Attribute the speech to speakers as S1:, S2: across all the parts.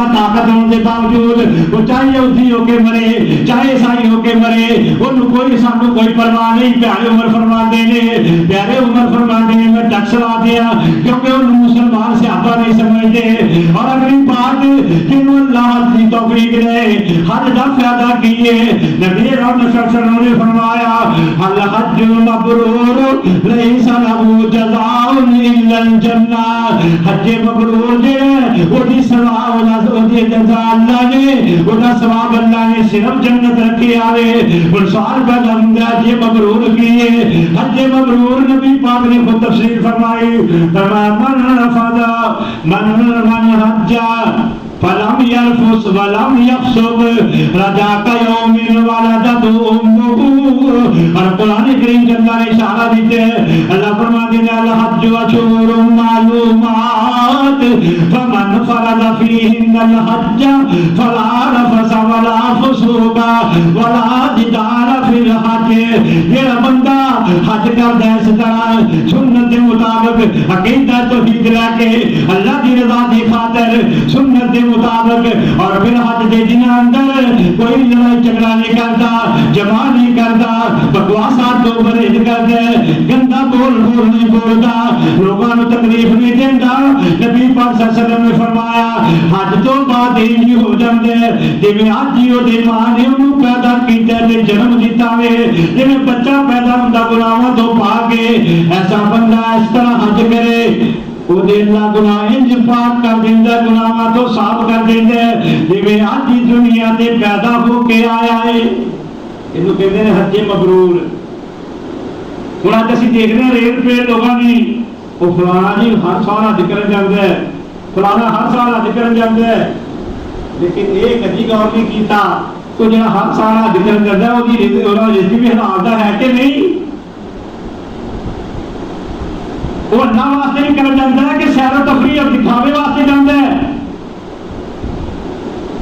S1: زیادہ طاقت ہونے کے باوجود وہ چاہے یہودی ہو کے مرے چاہے عیسائی ہو کے مرے انہوں کوئی سانو کوئی پرواہ نہیں. پیارے عمر فرماتے ہیں پیارے عمر فرماتے ہیں میں ٹکس لا دیا کیونکہ انہوں مسلمان صحابہ نہیں سمجھتے. اور اگلی بات جنہوں اللہ کی توفیق دے حج کا فائدہ کیے نبی رحمت صلی اللہ علیہ وسلم نے فرمایا الحج مبرور لیس له جزاء الا الجنہ. حج مبرور ہے وہ دی ثواب وہ دی جزا اللہ نے وہ دا ثواب اللہ نے صرف جنت رکھی آوے. اور سال بعد ہم حج مبرور کیے. حج مبرور نبی پاک نے خود تفسیر فرمائی تمام من حج فلم يرفث ولم يفسق رجاء يوم ولدته امه. اور قرآن کریم کے اندر اشارہ دیتے ہیں اللہ فرماتے ہیں الحج اشہر معلومات فمن فرض فیہن الحج فلا رفث ولا فسوق ولا جدال فی الحج. یہ بندہ حج کرتا ہے اس طرح سنت کے مطابق عقیدہ توحید رکھ کے اللہ کی رضا کی خاطر سنت کے مطابق اور پھر حج دے دن اندر کوئی لڑائی جھگڑا نہیں کرتا جمع نہیں کرتا بکواسات تو پرہیز کرتا گندا بول نہیں بولتا لوگوں کو تکلیف نہیں دیتا. نبی پاک صلی اللہ علیہ وسلم نے فرمایا حج تو بعد ہی ہو جاندے جویں حج ہو دے ماں نے انہوں پیدا کیتا تے جنم دیتا وے جویں بچہ پیدا ہوندا گناہاں تو پا کے ایسا بندہ اس طرح حج کرے وہ اللہ گناہ انج پاک کر دیندا گناہاں تو صاف کر دیندا جویں آج دنیا تے پیدا ہو کے آیا ہے. اینو کہندے نے حج مبرور. ہن اج اسی دیکھ رہے ہیں ریل پہ لوگاں دی وہ فلانا جی ہر سال حج کرن جاندا ہے فلانا ہر سال حج کرن جاندا ہے لیکن ایک کدی غور نہیں کیتا تو جڑا ہر سال حج کرن جاندا ہے اودی رزق بھی حلال دا ہے کہ نہیں. وہ اللہ واسطے نہیں کرنا چاہتا ہے کہ سیر و تفریح اور دکھاوے واسطے جانا ہے.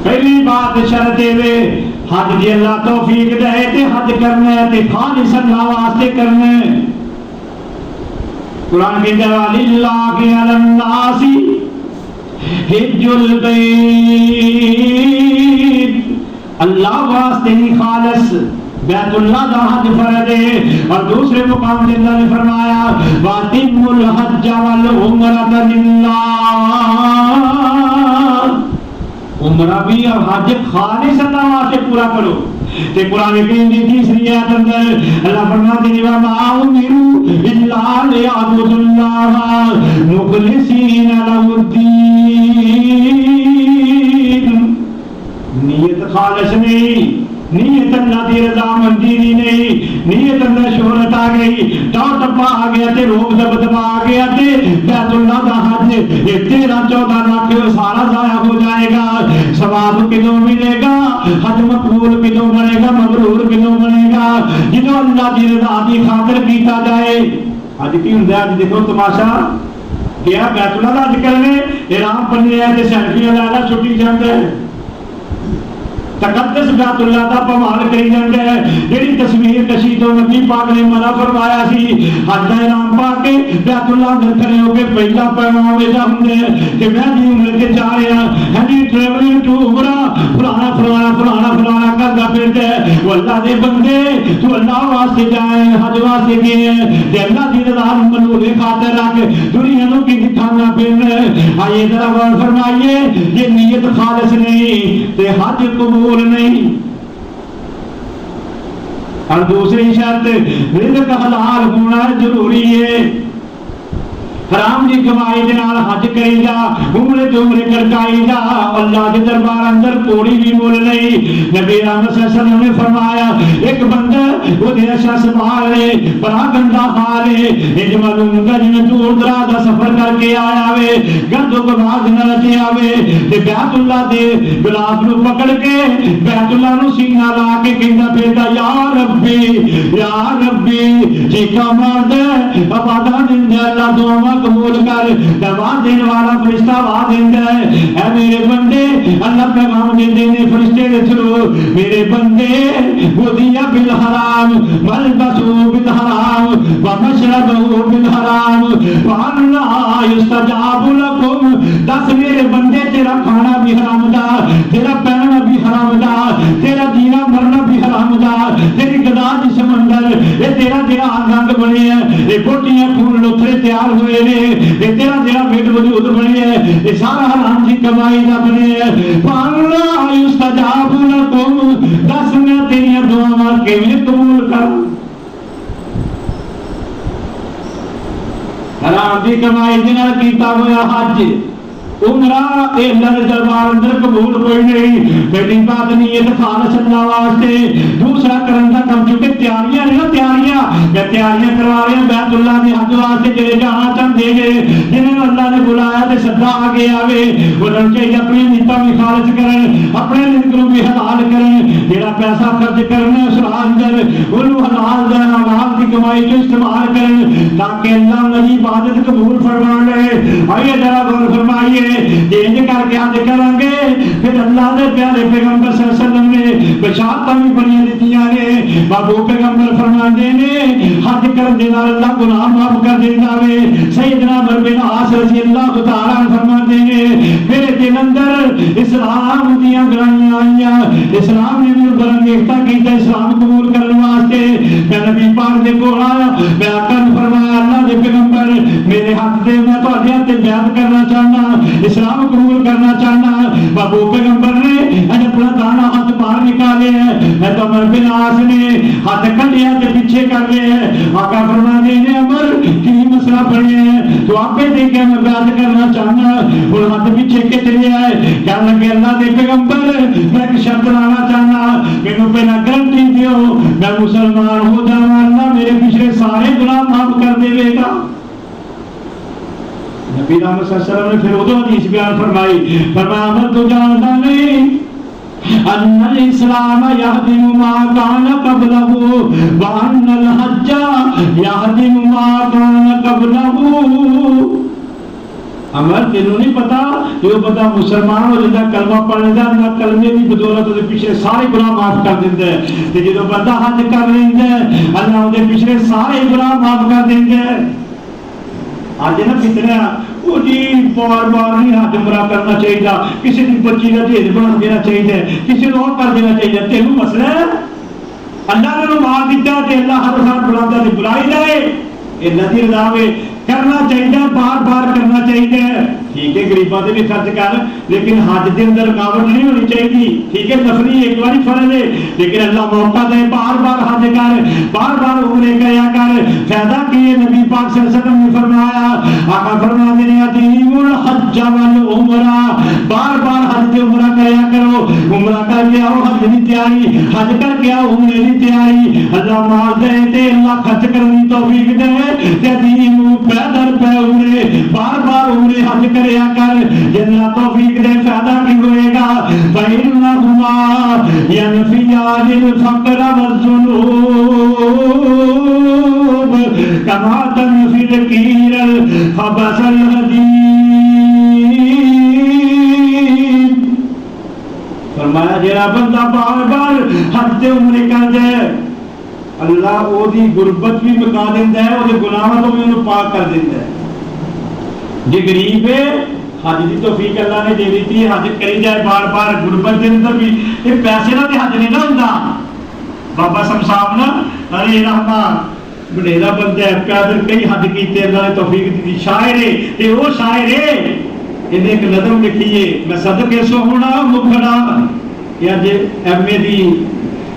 S1: پہلی بات شرط ہے حج جی اللہ توفیق دے تے حج کرنا ہے تے خالص اللہ واسطے کرنا ہے. قرآن کے جواب اللہ کے علی الناس حج البیت اللہ واسطے نہیں خالص بیت اللہ دا حج فرض ہے. اور دوسرے مقام میں اللہ نے فرمایا وَأَتِمُّوا الْحَجَّ وَالْعُمْرَةَ لِلَّهِ. عمرہ بھی اور حج خالص اللہ واسطے پورا کرو. تے قرآن کریم کی تیسری آیت اندر اللہ فرماتے ہیں وَمَا أُمِرُوا إِلَّا لِيَعْبُدُوا اللَّهَ مُخْلِصِينَ لَهُ الدِّينَ. نیت خالص نہیں نیت اللہ دی رضا مندی نہیں نیت اندر شہرت آ گئی ٹاؤ ٹپا آ گیا تے روب دبدبا آ گیا تے بیت اللہ دا حج 13-14 لاکھ سارا ضائع ہو جائے گا. ثواب کدوں ملے گا حج مقبول کدوں بنے گا مبرور کدوں بنے گا جدوں اللہ دی رضا دی خاطر کیتا جائے. حج کی ہوندا ہے دیکھو تماشا کیا بیت اللہ دا حج کرنے احرام پہنے تے سیلفی لا چھٹی جاندا ہے تقدس بیت اللہ دا پمال کری جاندے ہے. جڑی تصویر کشی تو نبی پاک نے منع فرمایا سی حج دا احرام پا کے بیت اللہ اندر کھڑے ہو کے پہلا پیغام بھیجا ہوندے کہ میں جی عمر کے چاہ رہا ہاں جی ٹریولنگ ٹو عمرہ فلانا فلانا فلانا فلانا کردا پھردا ہے. وہ اللہ دے بندے تو اللہ واسطے جائے حج واسطے گئے تے اللہ دی رضا منو دے خاطر رکھ دنیا نو کی دکھانا پھر آئے ذرا غور فرمائیے یہ نیت خالص نہیں تے حج قبول نہیں. اور دوسری شرط رزق حلال ہونا ضروری ہے. حرام دی کمائی دے نال حج کری جا عمرے تے عمرے کرکائی جا اللہ دے دربار اندر کوڑی بھی مول نہیں. نبی رحمت صلی اللہ علیہ وسلم نے فرمایا ایک بندہ وہ دے شخص باہر ہے بڑا گندا حال ہے اج معلوم گا جن دور دراز دا سفر کر کے آیا وے گند و گناہ نہ رچے آوے تے بیت اللہ دے غلاف نو پکڑ کے بیت اللہ نو سینہ لا کے کہندا پھردا یا ربی چیخا مار دے عبادت دے اللہ دعا قبول کر. دعوت دینے والا فرشتہ آواز دیتا ہے اے میرے بندے اللہ پیغام دیندے نے فرشتے دے تھرو میرے بندے غذی بالحرام ملبسو بالحرام ومشربو بالحرام وَأَنَّا يُسْتَجَابُ لَكُمْ. دس میرے بندے تیرا کھانا بھی حرام دا، تیرا پہننا بھی حرام دا، تیرا جینا مرنا بھی حرام دا، تیری غذا جسم اندر یہ تیرا جڑا رنگ بنے ہے، یہ بوٹیاں خون لوتھڑے تیار ہوئے نے، یہ تیرا جڑا پیٹ وجود بنے ہے، یہ سارا حرام کی کمائی دا بنے ہے. وَأَنَّا يُسْتَجَابُ لَكُمْ. دس میں تیریاں دعاواں کیویں قبول کر؟ حرام کی کمائی جنہاں کیتا ہوا حج عمرہ اے اللہ دے دربار اندر قبول کوئی نہیں. پہلی بات نیت خالص اللہ واسطے، دوسرا کرن دا کم چونکہ تیاریاں نے نا تیاریاں، میں تیاریاں کروا رہے ہیں بیت اللہ دے حج واسطے جڑے جانا چاہتے گے جنہیں اللہ نے بلایا تے سدا آ کے آوے انہوں چاہیے اپنی نیتاں بھی خالص کرن، اپنے رزق بھی حلال کرن، جڑا پیسہ خرچ کرنا اس راہ اندر انہوں حلال دا حلال کی کمائی کو استعمال کرن تاکہ اللہ انہاں دی عبادت قبول فرما لے. آئیے ذرا غور فرمائیے انج کر کے حج کریں گے پھر اللہ دے پیارے پیغمبر صلی اللہ علیہ وسلم نے بشارتاں بھی بڑی دتیاں نے. بابو پیغمبر فرماندے نے حج کرن دے نال اللہ گناہ معاف کر دیندا وے. سیدنا عمر بن عاص رضی اللہ تعالی عنہ فرماندے نے میرے دل اندر اسلام دیاں گرائیاں آئیاں، اسلام نے مینوں برانگیختہ کیتا اسلام قبول کرنے واسطے. میں نبی پاک دے کول آیا، میں آقا نے فرمایا اللہ دے پیغمبر میرے ہاتھ دے میں تہاڈے ہاتھ تے بیعت کرنا چاہنا، اسلام قبول کرنا چاہنا. بابو پیغمبر نے اج اپنا دانا ہاتھ باہر نکالے ہے، میں تو عمر بن عاص نے ہاتھ کڈیا تے پیچھے کر لے ہے. آقا فرماندے نے عمر کی مسئلہ بنیا ہے تو آپ دے کے میں بیعت کرنا چاہنا، اور ہاتھ پیچھے کھچ لیا ہے. کہنے لگے اللہ دے پیغمبر میں ایک شرط لانا چاہنا، مینوں پہلا گارنٹی دیو میں مسلمان ہو جاواں اللہ میرے پچھلے سارے گناہ معاف کر دے گا. نبی رحمت صلی اللہ علیہ وسلم نے پھر ادو حدیث بیان فرمائی، فرمایا عمر تو جانتا نہیں ان الاسلام یہدم ما کان قبلہ وان الحج یہدم ما کان قبلہ. عمر تینوں نہیں پتا، یہ پتا مسلمان ہو جاتا کلمہ پڑھنے دا اللہ کلمے کی بدولت دے پیچھے سارے گناہ معاف کر دیندا ہے. تے جدوں بندہ حج کر لیندا ہے اللہ دے پیچھے سارے گناہ معاف کر دیندا ہے. آج نا کتنا وہ جی بار بار نہیں حج عمرہ کرنا چاہیے، کسی کی بچی کا ڈھیر بنا دینا چاہیے، کسی کو اور کر دینا چاہیے. تینوں مسئلہ ہے اللہ نے مار دیتا تے اللہ ہر سال بلاتا تے بلائی جائے. یہ ندی رضا میں کرنا چاہیے، بار بار کرنا چاہیے. ٹھیک ہے غریباں تے بھی خرچ کر، لیکن حج دے اندر رکاوٹ نہیں ہونی چاہیے. ٹھیک ہے نفلی ایک بار فرض ہے، لیکن اللہ موقع دے بار بار حج کر، بار بار عمرے کریا کر. فائدہ کی نبی پاک صلی اللہ علیہ وسلم نے فرمایا، آقا فرماتے ہیں اتیم الحج والعمرہ، بار بار حج تے عمرہ کریا کرو. عمرہ کر کے آؤ حج دی تیاری، حج کر کے آؤ عمرے دی تیاری. اللہ مال دے تے اللہ خرچ کرنے کی توفیق دے تے اتیم پیدل پہ عمرے بار بار عمرے حج کریا کر. جنہ توفیق دے فائدہ کی ہوئے گا فإنهما ينفيان الفقر والذنوب كما تنفي الكير الخبث الحديد. فرمایا جڑا بندہ بار بار حج تے عمرے کر جائے اللہ او دی غربت بھی مکا دیندا ہے، او دے گناہاں تو بھی انہوں پاک کر دیندا ہے. جی غریب ہے حج دی توفیق اللہ نے دے دیتی ہے، حج کری جائے بار بار غربت دے اندر بھی. یہ پیسے نہ تے حج نہیں نہ ہوندا. بابا صاحب نا ارے رحمہ بڑیرا بندہ ہے پیدل کئی حج کیتے اللہ نے توفیق دی. شاعر ہے تے او شاعر ہے انہیں ایک نظم لکھی ہے، میں صدقے سونا مکھڑا یا جے ایم اے دی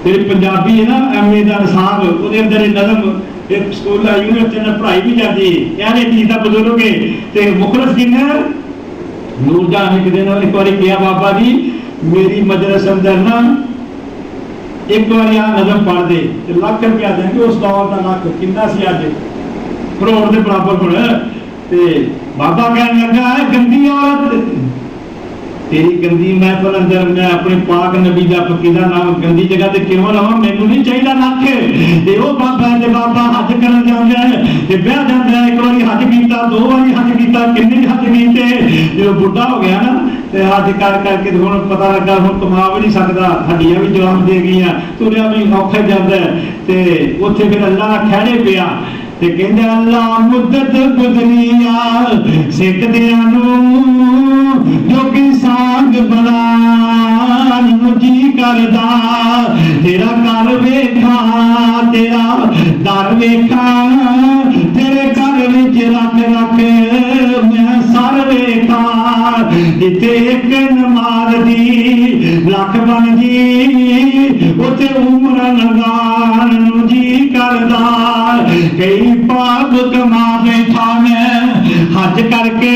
S1: تیری پنجابی ہے نا ایم اے دا نصاب او دے اندر نظم ایک سکول یونیورسٹی نے پڑھائی بھی جاتی ہے. یعنی چیزاں بزرگ ہے تے مخلص کن نور جان ایک دن ایک بار کیا بابا جی میری مجلس اندر نا ایک بار یہاں نظم پڑھ دے لاکھ روپیہ دیں گے. اس دور کا لاکھ کتنا سی آج کروڑ کے برابر پڑ. بابا کہنے لگا ہے گندی عورت تیری گندی محفل اندر میں اپنے پاک نبی دا فقیدہ نام گندی جگہ تے کیوں لواں؟ مینوں نہیں چاہیے لکھ. تے او بابا تے بابا حج کرن جاندا ہے تے بیٹھ جاندا ہے. ایک واری حج کیتا، دو واری حج کیتا، کنے حج کیتے. جدوں بڈھا ہو گیا نا ਤੇ ਅੱਜ ਕਰਕੇ ਹੁਣ ਪਤਾ ਲੱਗਾ ਹੁਣ ਕਮਾ ਵੀ ਨਹੀਂ ਸਕਦਾ, ਹੱਡੀਆਂ ਵੀ ਜਵਾਬ ਦੇ ਗਈਆਂ, ਤੁਰਿਆ ਵੀ ਔਖਾ ਜਾਂਦਾ ਤੇ ਉੱਥੇ ਫਿਰ ਅੱਲਾ ਦਾ ਖਹਿੜੇ ਪਿਆ ਤੇ ਕਹਿੰਦੇ ਅੱਲਾ ਮੁੱਦਤ ਗੁਜ਼ਰੀਆ ਸਿੱਖਦਿਆਂ ਨੂੰ ਜੋਗੀ ਸਾਂਗ ਬਣਾਉਣ ਨੂੰ ਜੀ ਕਰਦਾ, ਤੇਰਾ ਘਰ ਵੇਖਾਂ ਤੇਰਾ ਦਰ ਵੇਖਾਂ, ਤੇਰੇ ਘਰ ਵਿੱਚ ਰੱਖ ਰੱਖ ਮੈਂ ਸਰ ਵੇਖਾਂ, ਜਿੱਥੇ ਇੱਕ ਨਮਾਜ਼ ਦੀ ਲੱਖ ਬਣ ਜੀ ਉੱਥੇ ਉਮਰ ਲਗਾਉਣ ਨੂੰ ਜੀ ਕਰਦਾ, ਕਈ ਪਾਪ ਕਮਾ ਬੈਠਾ ਮੈਂ ਹੱਜ ਕਰਕੇ,